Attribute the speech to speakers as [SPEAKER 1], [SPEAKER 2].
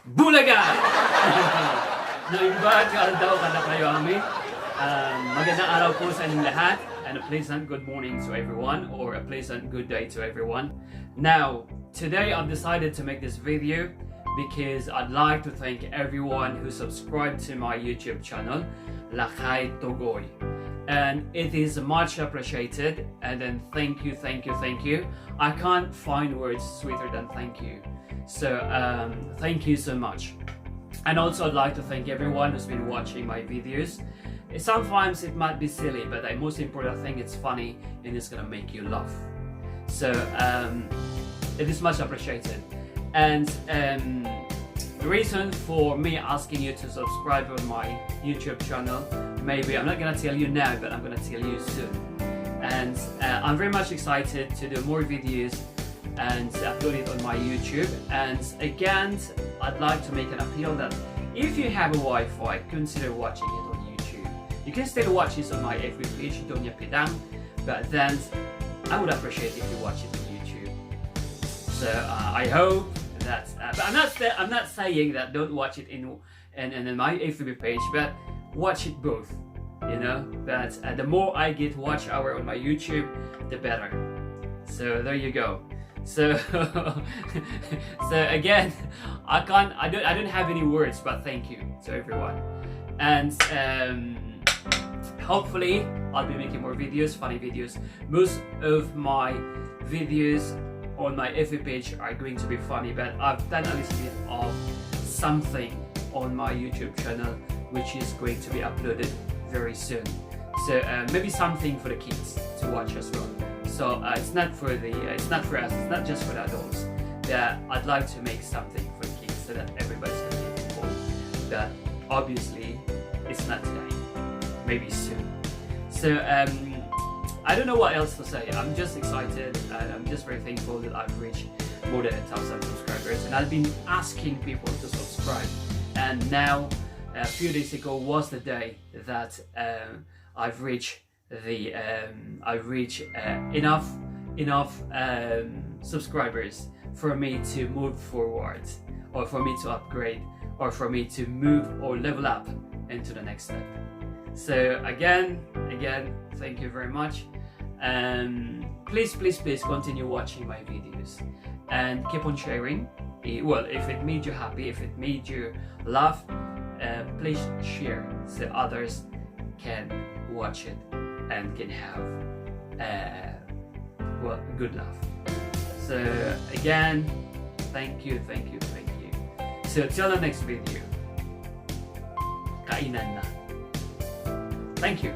[SPEAKER 1] Bulaga! Naibagal daw kada kayo ami. Magandang araw po sa inyong lahat, and a pleasant good morning to everyone, or a pleasant good day to everyone. Now, today I've decided to make this video because I'd like to thank everyone who subscribed to my YouTube channel, Lakay Togoy. And it is much appreciated, and then thank you. I can't find words sweeter than thank you. So thank you so much. And also I'd like to thank everyone who's been watching my videos. Sometimes it might be silly, but the most important thing, it's funny and it's gonna make you laugh. So it is much appreciated. And the reason for me asking you to subscribe on my YouTube channel, maybe I'm not gonna tell you now, but I'm gonna tell you soon. And I'm very much excited to do more videos and upload it on my YouTube. And again, I'd like to make an appeal that if you have a Wi-Fi, consider watching it on YouTube. You can still watch this on my FB page, Donya Pidang, but then I would appreciate if you watch it on YouTube. So I hope that, but I'm not saying that don't watch it in my FB page, but watch it both. You know, that the more I get watch hour on my YouTube, the better. So there you go. So so again, I don't have any words, but thank you to everyone. And hopefully I'll be making more videos, funny videos. Most of my videos on my FB page are going to be funny, but I've done a little bit of something on my YouTube channel which is going to be uploaded very soon. So maybe something for the kids to watch as well. So it's not for us, it's not just for the adults. I'd like to make something for the kids so that everybody's gonna get involved. But obviously it's not today, maybe soon. So I don't know what else to say. I'm just excited, and I'm just very thankful that I've reached more than 1,000 subscribers, and I've been asking people to subscribe, and now a few days ago was the day that I've reached enough subscribers for me to move forward, or for me to upgrade, or for me to move or level up into the next step. So again, thank you very much. Please continue watching my videos and keep on sharing. Well, if it made you happy, if it made you laugh, please share so others can watch it and can have well, a good laugh. So again, thank you. So till the next video, kainan na. Thank you.